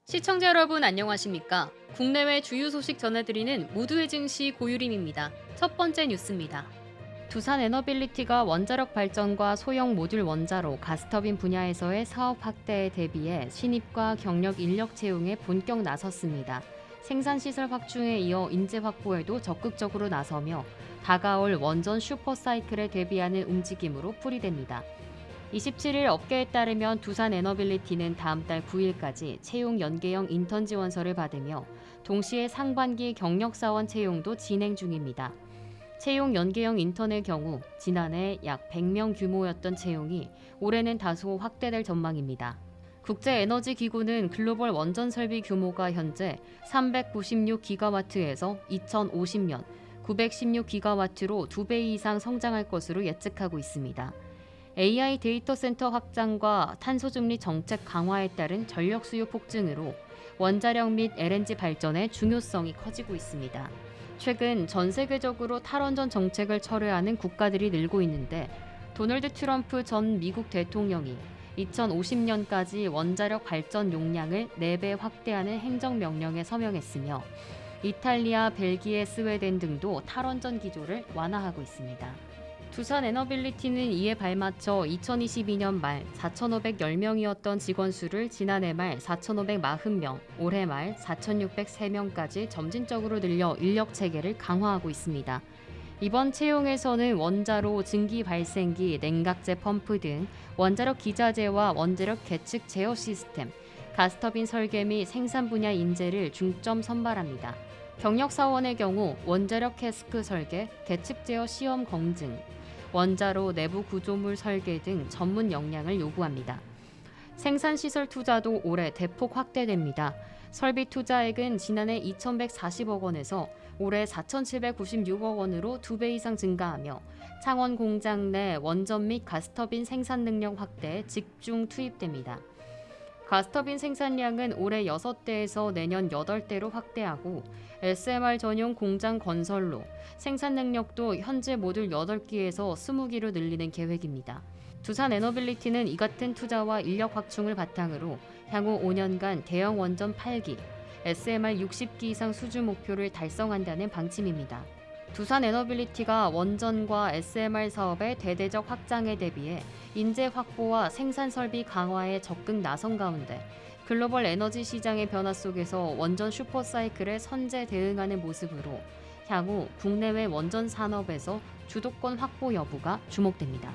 시청자 여러분 안녕하십니까? 국내외 주요 소식 전해드리는 모두의 증시 고유림입니다. 첫 번째 뉴스입니다. 두산 에너빌리티가 원자력 발전과 소형 모듈 원자로 가스터빈 분야에서의 사업 확대에 대비해 신입과 경력 인력 채용에 본격 나섰습니다. 생산시설 확충에 이어 인재 확보에도 적극적으로 나서며 다가올 원전 슈퍼사이클에 대비하는 움직임으로 풀이됩니다. 27일 업계에 따르면 두산 에너빌리티는 다음 달 9일까지 채용 연계형 인턴 지원서를 받으며 동시에 상반기 경력사원 채용도 진행 중입니다. 채용 연계형 인턴의 경우 지난해 약 100명 규모였던 채용이 올해는 다소 확대될 전망입니다. 국제에너지기구는 글로벌 원전 설비 규모가 현재 396기가와트에서 2050년 916기가와트로 2배 이상 성장할 것으로 예측하고 있습니다. AI 데이터 센터 확장과 탄소중립 정책 강화에 따른 전력 수요 폭증으로 원자력 및 LNG 발전의 중요성이 커지고 있습니다. 최근 전 세계적으로 탈원전 정책을 철회하는 국가들이 늘고 있는데 도널드 트럼프 전 미국 대통령이 2050년까지 원자력 발전 용량을 4배 확대하는 행정명령에 서명했으며 이탈리아, 벨기에, 스웨덴 등도 탈원전 기조를 완화하고 있습니다. 두산 에너빌리티는 이에 발맞춰 2022년 말 4,510명이었던 직원 수를 지난해 말 4,540명, 올해 말 4,603명까지 점진적으로 늘려 인력 체계를 강화하고 있습니다. 이번 채용에서는 원자로, 증기 발생기, 냉각제 펌프 등 원자력 기자재와 원자력 계측 제어 시스템, 가스터빈 설계 및 생산 분야 인재를 중점 선발합니다. 경력 사원의 경우 원자력 캐스크 설계, 계측 제어 시험 검증, 원자로 내부 구조물 설계 등 전문 역량을 요구합니다. 생산시설 투자도 올해 대폭 확대됩니다. 설비 투자액은 지난해 2,140억 원에서 올해 4,796억 원으로 2배 이상 증가하며 창원 공장 내 원전 및 가스터빈 생산 능력 확대에 집중 투입됩니다. 가스터빈 생산량은 올해 6대에서 내년 8대로 확대하고 SMR 전용 공장 건설로 생산 능력도 현재 모듈 8기에서 20기로 늘리는 계획입니다. 두산 에너빌리티는 이 같은 투자와 인력 확충을 바탕으로 향후 5년간 대형 원전 8기, SMR 60기 이상 수주 목표를 달성한다는 방침입니다. 두산 에너빌리티가 원전과 SMR 사업의 대대적 확장에 대비해 인재 확보와 생산 설비 강화에 적극 나선 가운데 글로벌 에너지 시장의 변화 속에서 원전 슈퍼사이클에 선제 대응하는 모습으로 향후 국내외 원전 산업에서 주도권 확보 여부가 주목됩니다.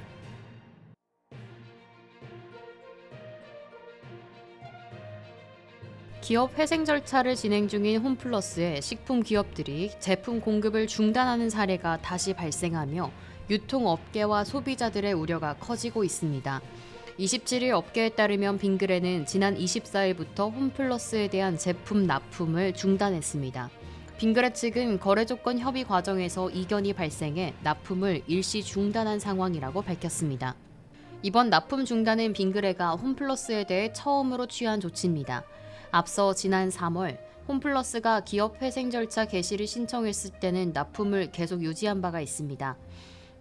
기업 회생 절차를 진행 중인 홈플러스의 식품 기업들이 제품 공급을 중단하는 사례가 다시 발생하며 유통업계와 소비자들의 우려가 커지고 있습니다. 27일 업계에 따르면 빙그레는 지난 24일부터 홈플러스에 대한 제품 납품을 중단했습니다. 빙그레 측은 거래 조건 협의 과정에서 이견이 발생해 납품을 일시 중단한 상황이라고 밝혔습니다. 이번 납품 중단은 빙그레가 홈플러스에 대해 처음으로 취한 조치입니다. 앞서 지난 3월 홈플러스가 기업 회생 절차 개시를 신청했을 때는 납품을 계속 유지한 바가 있습니다.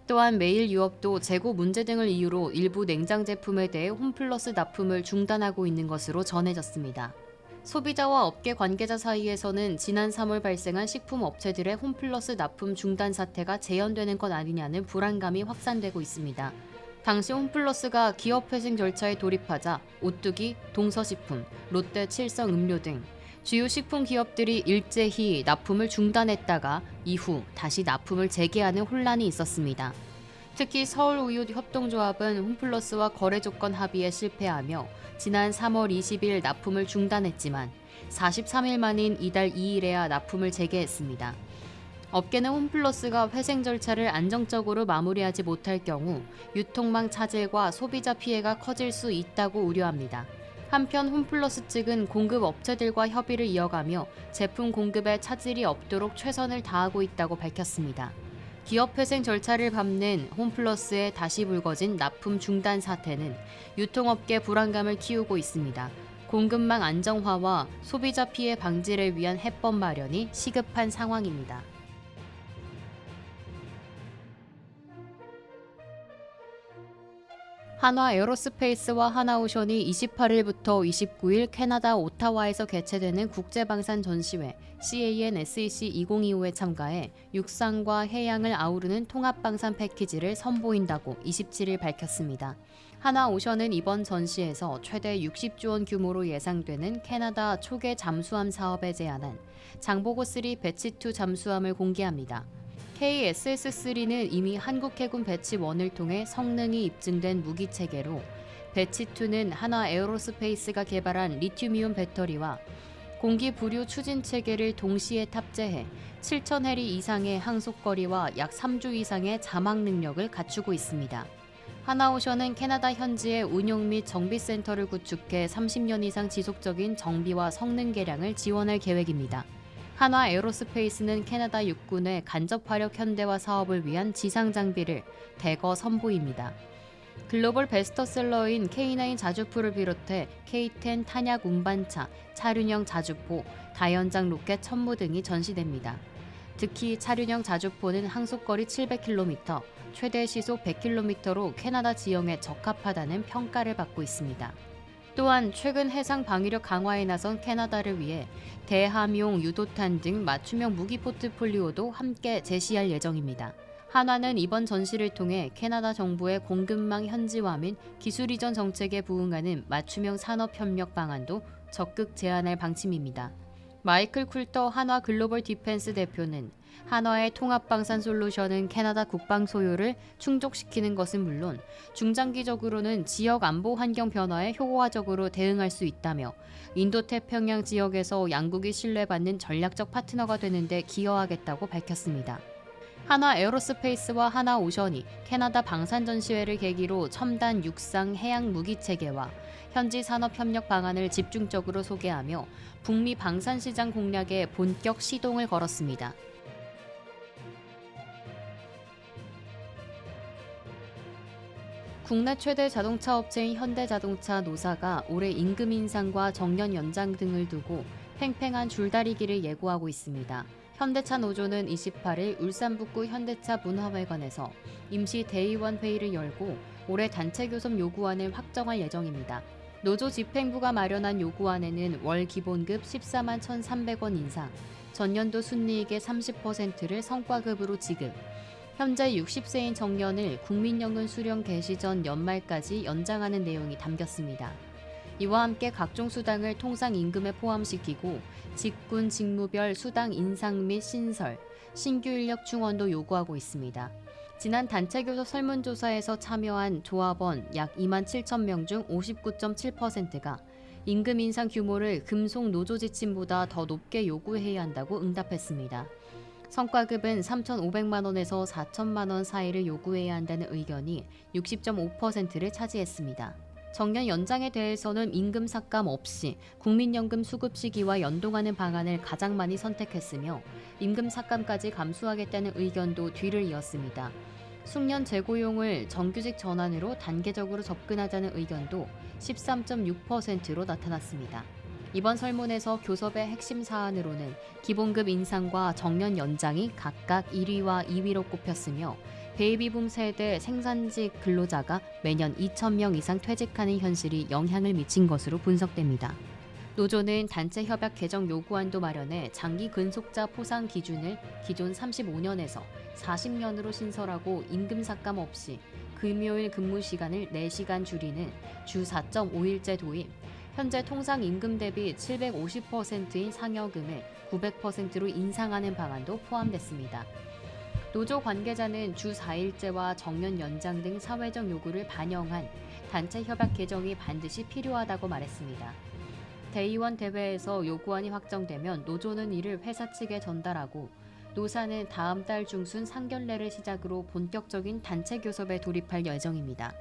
또한 메일 유업도 재고 문제 등을 이유로 일부 냉장 제품에 대해 홈플러스 납품을 중단하고 있는 것으로 전해졌습니다. 소비자와 업계 관계자 사이에서는 지난 3월 발생한 식품 업체들의 홈플러스 납품 중단 사태가 재현되는 것 아니냐는 불안감이 확산되고 있습니다. 당시 홈플러스가 기업 회생 절차에 돌입하자 오뚜기, 동서식품, 롯데 칠성 음료 등 주요 식품 기업들이 일제히 납품을 중단했다가 이후 다시 납품을 재개하는 혼란이 있었습니다. 특히 서울우유협동조합은 홈플러스와 거래 조건 합의에 실패하며 지난 3월 20일 납품을 중단했지만 43일 만인 이달 2일에야 납품을 재개했습니다. 업계는 홈플러스가 회생 절차를 안정적으로 마무리하지 못할 경우 유통망 차질과 소비자 피해가 커질 수 있다고 우려합니다. 한편 홈플러스 측은 공급 업체들과 협의를 이어가며 제품 공급에 차질이 없도록 최선을 다하고 있다고 밝혔습니다. 기업 회생 절차를 밟는 홈플러스의 다시 불거진 납품 중단 사태는 유통업계 불안감을 키우고 있습니다. 공급망 안정화와 소비자 피해 방지를 위한 해법 마련이 시급한 상황입니다. 한화 에어로스페이스와 하나오션이 28일부터 29일 캐나다 오타와에서 개최되는 국제방산 전시회 CAN-SEC 2025에 참가해 육상과 해양을 아우르는 통합방산 패키지를 선보인다고 27일 밝혔습니다. 하나오션은 이번 전시에서 최대 60조 원 규모로 예상되는 캐나다 초계 잠수함 사업에 제안한 장보고3 배치2 잠수함을 공개합니다. KSS-3는 이미 한국 해군 배치1을 통해 성능이 입증된 무기 체계로 배치2는 한화 에어로스페이스가 개발한 리튬이온 배터리와 공기 부류 추진 체계를 동시에 탑재해 7,000해리 이상의 항속거리와 약 3주 이상의 자막 능력을 갖추고 있습니다. 하나오션은 캐나다 현지에 운용 및 정비센터를 구축해 30년 이상 지속적인 정비와 성능 개량을 지원할 계획입니다. 한화 에어로스페이스는 캐나다 육군의 간접 화력 현대화 사업을 위한 지상 장비를 대거 선보입니다. 글로벌 베스트셀러인 K9 자주포를 비롯해 K10 탄약 운반차, 차륜형 자주포, 다연장 로켓 천무 등이 전시됩니다. 특히 차륜형 자주포는 항속거리 700km, 최대 시속 100km로 캐나다 지형에 적합하다는 평가를 받고 있습니다. 또한 최근 해상 방위력 강화에 나선 캐나다를 위해 대함용 유도탄 등 맞춤형 무기 포트폴리오도 함께 제시할 예정입니다. 한화는 이번 전시를 통해 캐나다 정부의 공급망 현지화 및 기술 이전 정책에 부응하는 맞춤형 산업협력 방안도 적극 제안할 방침입니다. 마이클 쿨터 한화 글로벌 디펜스 대표는 한화의 통합방산 솔루션은 캐나다 국방 소요를 충족시키는 것은 물론 중장기적으로는 지역 안보 환경 변화에 효과적으로 대응할 수 있다며 인도태평양 지역에서 양국이 신뢰받는 전략적 파트너가 되는 데 기여하겠다고 밝혔습니다. 한화 에어로스페이스와 하나오션이 캐나다 방산전시회를 계기로 첨단 육상 해양 무기 체계와 현지 산업 협력 방안을 집중적으로 소개하며 북미 방산 시장 공략에 본격 시동을 걸었습니다. 국내 최대 자동차 업체인 현대자동차 노사가 올해 임금 인상과 정년 연장 등을 두고 팽팽한 줄다리기를 예고하고 있습니다. 현대차 노조는 28일 울산 북구 현대차 문화회관에서 임시 대의원 회의를 열고 올해 단체 교섭 요구안을 확정할 예정입니다. 노조 집행부가 마련한 요구안에는 월 기본급 14만 1,300원 인상, 전년도 순이익의 30%를 성과급으로 지급, 현재 60세인 정년을 국민연금 수령 개시 전 연말까지 연장하는 내용이 담겼습니다. 이와 함께 각종 수당을 통상 임금에 포함시키고 직군 직무별 수당 인상 및 신설, 신규 인력 충원도 요구하고 있습니다. 지난 단체 교섭 설문조사에서 참여한 조합원 약 2만 7천 명 중 59.7%가 임금 인상 규모를 금속 노조 지침보다 더 높게 요구해야 한다고 응답했습니다. 성과급은 3,500만 원에서 4천만 원 사이를 요구해야 한다는 의견이 60.5%를 차지했습니다. 정년 연장에 대해서는 임금 삭감 없이 국민연금 수급 시기와 연동하는 방안을 가장 많이 선택했으며 임금 삭감까지 감수하겠다는 의견도 뒤를 이었습니다. 숙련 재고용을 정규직 전환으로 단계적으로 접근하자는 의견도 13.6%로 나타났습니다. 이번 설문에서 교섭의 핵심 사안으로는 기본급 인상과 정년 연장이 각각 1위와 2위로 꼽혔으며 베이비붐 세대 생산직 근로자가 매년 2,000명 이상 퇴직하는 현실이 영향을 미친 것으로 분석됩니다. 노조는 단체 협약 개정 요구안도 마련해 장기 근속자 포상 기준을 기존 35년에서 40년으로 신설하고 임금 삭감 없이 금요일 근무 시간을 4시간 줄이는 주 4.5일제 도입, 현재 통상 임금 대비 750%인 상여금을 900%로 인상하는 방안도 포함됐습니다. 노조 관계자는 주 4일제와 정년 연장 등 사회적 요구를 반영한 단체 협약 개정이 반드시 필요하다고 말했습니다. 대의원 대회에서 요구안이 확정되면 노조는 이를 회사 측에 전달하고 노사는 다음 달 중순 상견례를 시작으로 본격적인 단체 교섭에 돌입할 예정입니다.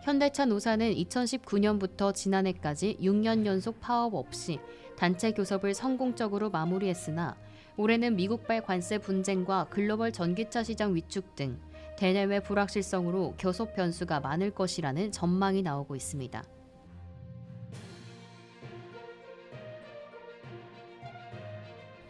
현대차 노사는 2019년부터 지난해까지 6년 연속 파업 없이 단체 교섭을 성공적으로 마무리했으나 올해는 미국발 관세 분쟁과 글로벌 전기차 시장 위축 등 대내외 불확실성으로 교섭 변수가 많을 것이라는 전망이 나오고 있습니다.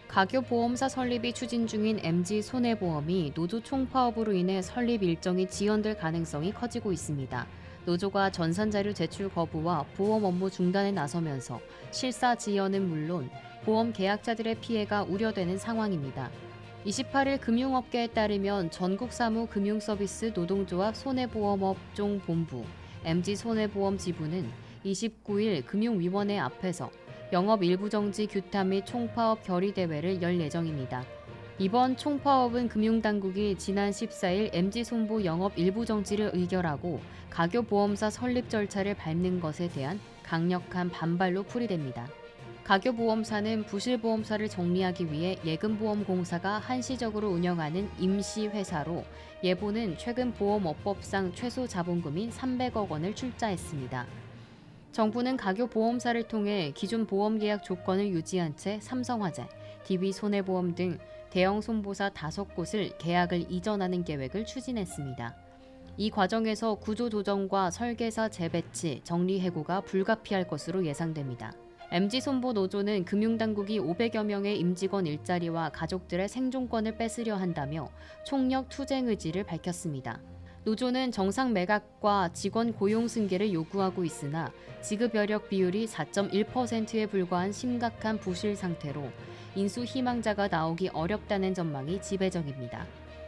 가교보험사 설립이 추진 중인 MG손해보험이 노조 총파업으로 인해 설립 일정이 지연될 가능성이 커지고 있습니다. 노조가 전산자료 제출 거부와 보험 업무 중단에 나서면서 실사 지연은 물론 보험 계약자들의 피해가 우려되는 상황입니다. 28일 금융업계에 따르면 전국사무금융서비스 노동조합 손해보험업종 본부 MG손해보험 지부는 29일 금융위원회 앞에서 영업 일부 정지 규탄 및 총파업 결의 대회를 열 예정입니다. 이번 총파업은 금융당국이 지난 14일 MG손보 영업 일부 정지를 의결하고 가교보험사 설립 절차를 밟는 것에 대한 강력한 반발로 풀이됩니다. 가교보험사는 부실보험사를 정리하기 위해 예금보험공사가 한시적으로 운영하는 임시회사로 예보는 최근 보험업법상 최소 자본금인 300억 원을 출자했습니다. 정부는 가교보험사를 통해 기존 보험계약 조건을 유지한 채 삼성화재, DB손해보험 등 대형 손보사 5곳을 계약을 이전하는 계획을 추진했습니다. 이 과정에서 구조조정과 설계사 재배치, 정리해고가 불가피할 것으로 예상됩니다. MG손보 노조는 금융당국이 500여 명의 임직원 일자리와 가족들의 생존권을 뺏으려 한다며 총력 투쟁 의지를 밝혔습니다. 노조는 정상 매각과 직원 고용 승계를 요구하고 있으나 지급 여력 비율이 4.1%에 불과한 심각한 부실 상태로 인수 희망자가 나오기 어렵다는 전망이 지배적입니다.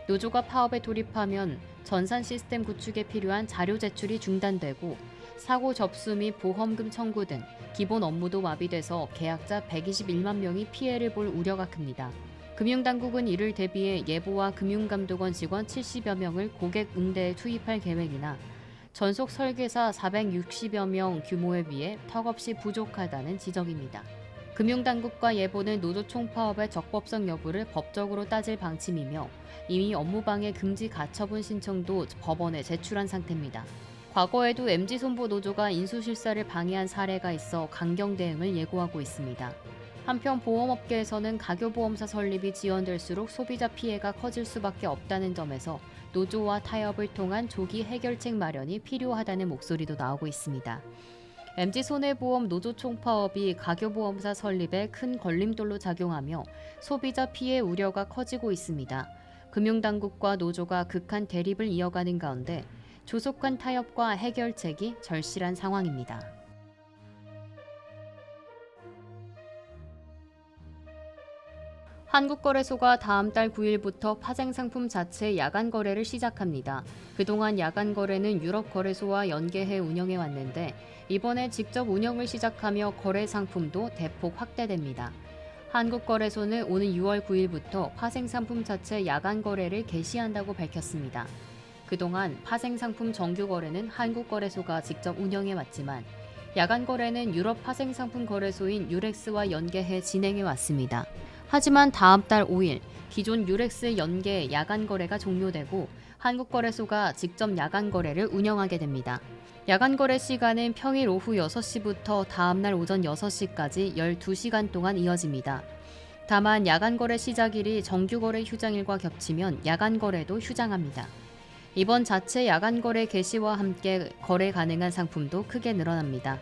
노조가 파업에 돌입하면 전산 시스템 구축에 필요한 자료 제출이 중단되고 사고 접수 및 보험금 청구 등 기본 업무도 마비돼서 계약자 121만 명이 피해를 볼 우려가 큽니다. 금융당국은 이를 대비해 예보와 금융감독원 직원 70여 명을 고객 응대에 투입할 계획이나 전속 설계사 460여 명 규모에 비해 턱없이 부족하다는 지적입니다. 금융당국과 예보는 노조 총파업의 적법성 여부를 법적으로 따질 방침이며 이미 업무방해 금지 가처분 신청도 법원에 제출한 상태입니다. 과거에도 MG손보 노조가 인수실사를 방해한 사례가 있어 강경 대응을 예고하고 있습니다. 한편 보험업계에서는 가교보험사 설립이 지연될수록 소비자 피해가 커질 수밖에 없다는 점에서 노조와 타협을 통한 조기 해결책 마련이 필요하다는 목소리도 나오고 있습니다. MG손해보험 노조 총파업이 가교보험사 설립에 큰 걸림돌로 작용하며 소비자 피해 우려가 커지고 있습니다. 금융당국과 노조가 극한 대립을 이어가는 가운데 조속한 타협과 해결책이 절실한 상황입니다. 한국거래소가 다음 달 9일부터 파생상품 자체 야간 거래를 시작합니다. 그동안 야간 거래는 유럽 거래소와 연계해 운영해 왔는데 이번에 직접 운영을 시작하며 거래 상품도 대폭 확대됩니다. 한국거래소는 오는 6월 9일부터 파생상품 자체 야간 거래를 개시한다고 밝혔습니다. 그동안 파생상품 정규 거래는 한국거래소가 직접 운영해 왔지만 야간 거래는 유럽 파생상품 거래소인 유렉스와 연계해 진행해 왔습니다. 하지만 다음 달 5일 기존 유렉스 연계 야간 거래가 종료되고 한국거래소가 직접 야간 거래를 운영하게 됩니다. 야간 거래 시간은 평일 오후 6시부터 다음 날 오전 6시까지 12시간 동안 이어집니다. 다만 야간 거래 시작일이 정규 거래 휴장일과 겹치면 야간 거래도 휴장합니다. 이번 자체 야간 거래 개시와 함께 거래 가능한 상품도 크게 늘어납니다.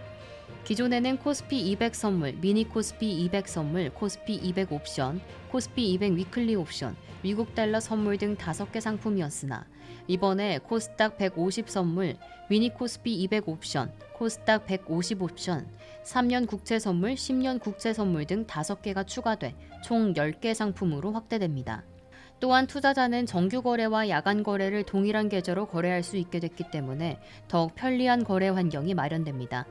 기존에는 코스피 200 선물, 미니 코스피 200 선물, 코스피 200 옵션, 코스피 200 위클리 옵션, 미국 달러 선물 등 5개 상품이었으나 이번에 코스닥 150 선물, 미니 코스피 200 옵션, 코스닥 150 옵션, 3년 국채 선물, 10년 국채 선물 등 5개가 추가돼 총 10개 상품으로 확대됩니다. 또한 투자자는 정규 거래와 야간 거래를 동일한 계좌로 거래할 수 있게 됐기 때문에 더욱 편리한 거래 환경이 마련됩니다.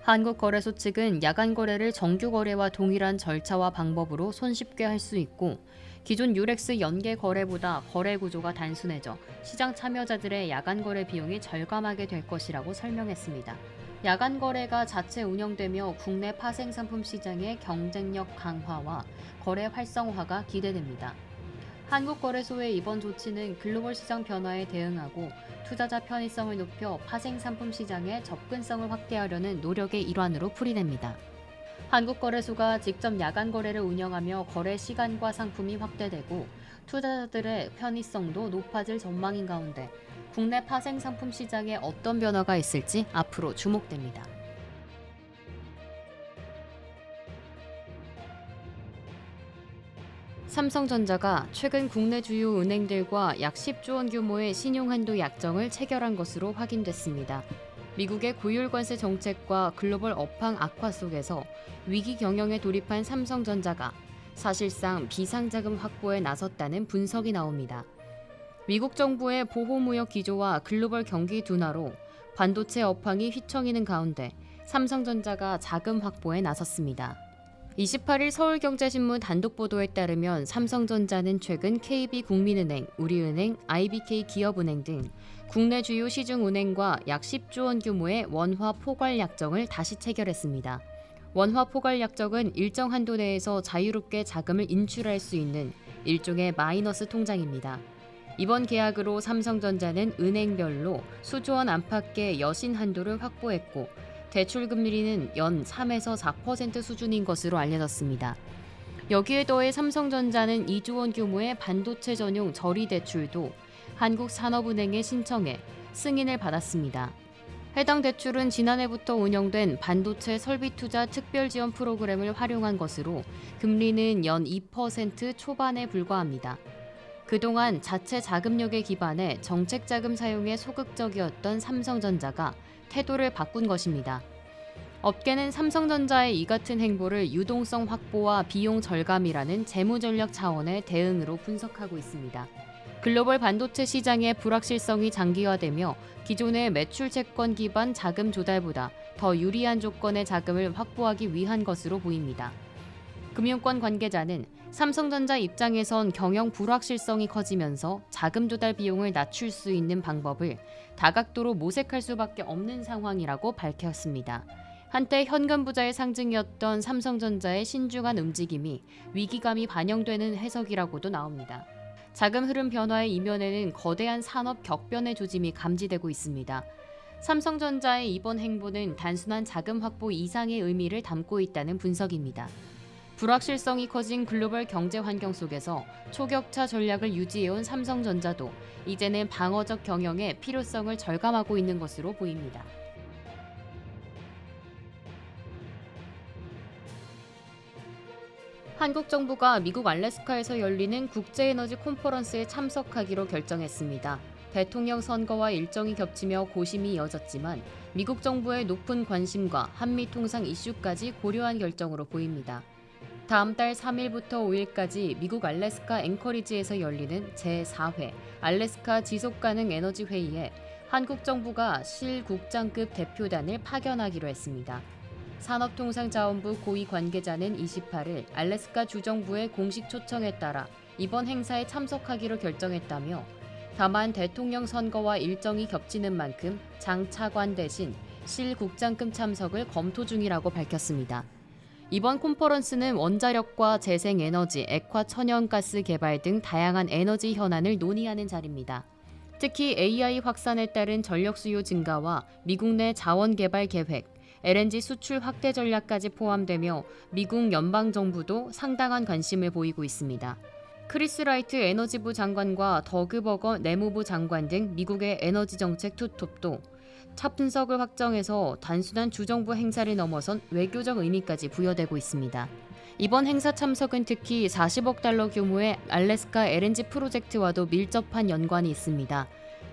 한국거래소 측은 야간 거래를 정규 거래와 동일한 절차와 방법으로 손쉽게 할 수 있고 기존 유렉스 연계 거래보다 거래 구조가 단순해져 시장 참여자들의 야간 거래 비용이 절감하게 될 것이라고 설명했습니다. 야간 거래가 자체 운영되며 국내 파생 상품 시장의 경쟁력 강화와 거래 활성화가 기대됩니다. 한국거래소의 이번 조치는 글로벌 시장 변화에 대응하고 투자자 편의성을 높여 파생 상품 시장의 접근성을 확대하려는 노력의 일환으로 풀이됩니다. 한국거래소가 직접 야간 거래를 운영하며 거래 시간과 상품이 확대되고 투자자들의 편의성도 높아질 전망인 가운데 국내 파생 상품 시장에 어떤 변화가 있을지 앞으로 주목됩니다. 삼성전자가 최근 국내 주요 은행들과 약 10조 원 규모의 신용한도 약정을 체결한 것으로 확인됐습니다. 미국의 고율 관세 정책과 글로벌 업황 악화 속에서 위기 경영에 돌입한 삼성전자가 사실상 비상자금 확보에 나섰다는 분석이 나옵니다. 미국 정부의 보호무역 기조와 글로벌 경기 둔화로 반도체 업황이 휘청이는 가운데 삼성전자가 자금 확보에 나섰습니다. 28일 서울경제신문 단독 보도에 따르면 삼성전자는 최근 KB국민은행, 우리은행, IBK 기업은행 등 국내 주요 시중은행과 약 10조 원 규모의 원화 포괄 약정을 다시 체결했습니다. 원화 포괄 약정은 일정 한도 내에서 자유롭게 자금을 인출할 수 있는 일종의 마이너스 통장입니다. 이번 계약으로 삼성전자는 은행별로 수조 원 안팎의 여신 한도를 확보했고 대출 금리는 연 3에서 4% 수준인 것으로 알려졌습니다. 여기에 더해 삼성전자는 2조 원 규모의 반도체 전용 저리 대출도 한국산업은행에 신청해 승인을 받았습니다. 해당 대출은 지난해부터 운영된 반도체 설비 투자 특별 지원 프로그램을 활용한 것으로 금리는 연 2% 초반에 불과합니다. 그동안 자체 자금력에 기반해 정책 자금 사용에 소극적이었던 삼성전자가 태도를 바꾼 것입니다. 업계는 삼성전자의 이 같은 행보를 유동성 확보와 비용 절감이라는 재무전략 차원의 대응으로 분석하고 있습니다. 글로벌 반도체 시장의 불확실성이 장기화되며 기존의 매출 채권 기반 자금 조달보다 더 유리한 조건의 자금을 확보하기 위한 것으로 보입니다. 금융권 관계자는 삼성전자 입장에선 경영 불확실성이 커지면서 자금 조달 비용을 낮출 수 있는 방법을 다각도로 모색할 수밖에 없는 상황이라고 밝혔습니다. 한때 현금 부자의 상징이었던 삼성전자의 신중한 움직임이 위기감이 반영되는 해석이라고도 나옵니다. 자금 흐름 변화의 이면에는 거대한 산업 격변의 조짐이 감지되고 있습니다. 삼성전자의 이번 행보는 단순한 자금 확보 이상의 의미를 담고 있다는 분석입니다. 불확실성이 커진 글로벌 경제 환경 속에서 초격차 전략을 유지해온 삼성전자도 이제는 방어적 경영의 필요성을 절감하고 있는 것으로 보입니다. 한국 정부가 미국 알래스카에서 열리는 국제에너지 컨퍼런스에 참석하기로 결정했습니다. 대통령 선거와 일정이 겹치며 고심이 이어졌지만 미국 정부의 높은 관심과 한미 통상 이슈까지 고려한 결정으로 보입니다. 다음 달 3일부터 5일까지 미국 알래스카 앵커리지에서 열리는 제4회 알래스카 지속가능 에너지 회의에 한국 정부가 실국장급 대표단을 파견하기로 했습니다. 산업통상자원부 고위 관계자는 28일 알래스카 주정부의 공식 초청에 따라 이번 행사에 참석하기로 결정했다며 다만 대통령 선거와 일정이 겹치는 만큼 장 차관 대신 실국장급 참석을 검토 중이라고 밝혔습니다. 이번 컨퍼런스는 원자력과 재생에너지, 액화 천연가스 개발 등 다양한 에너지 현안을 논의하는 자리입니다. 특히 AI 확산에 따른 전력 수요 증가와 미국 내 자원 개발 계획, LNG 수출 확대 전략까지 포함되며 미국 연방정부도 상당한 관심을 보이고 있습니다. 크리스 라이트 에너지부 장관과 더그 버거 내무부 장관 등 미국의 에너지 정책 투톱도 참석을 확정해서 단순한 주정부 행사를 넘어선 외교적 의미까지 부여되고 있습니다. 이번 행사 참석은 특히 40억 달러 규모의 알래스카 LNG 프로젝트와도 밀접한 연관이 있습니다.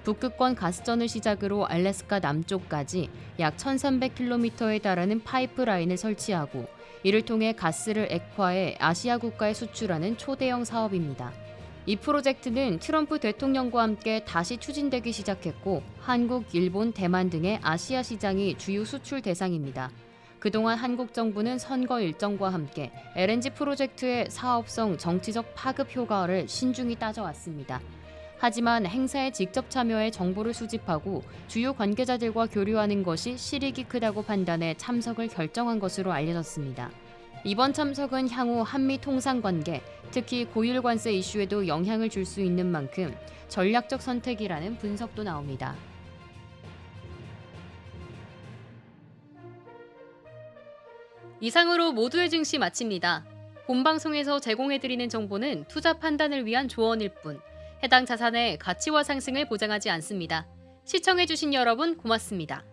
북극권 가스전을 시작으로 알래스카 남쪽까지 약 1,300km에 달하는 파이프라인을 설치하고 이를 통해 가스를 액화해 아시아 국가에 수출하는 초대형 사업입니다. 이 프로젝트는 트럼프 대통령과 함께 다시 추진되기 시작했고 한국, 일본, 대만 등의 아시아 시장이 주요 수출 대상입니다. 그동안 한국 정부는 선거 일정과 함께 LNG 프로젝트의 사업성, 정치적 파급 효과를 신중히 따져왔습니다. 하지만 행사에 직접 참여해 정보를 수집하고 주요 관계자들과 교류하는 것이 실익이 크다고 판단해 참석을 결정한 것으로 알려졌습니다. 이번 참석은 향후 한미 통상 관계, 특히 고율 관세 이슈에도 영향을 줄 수 있는 만큼 전략적 선택이라는 분석도 나옵니다. 이상으로 모두의 증시 마칩니다. 본방송에서 제공해드리는 정보는 투자 판단을 위한 조언일 뿐, 해당 자산의 가치와 상승을 보장하지 않습니다. 시청해주신 여러분 고맙습니다.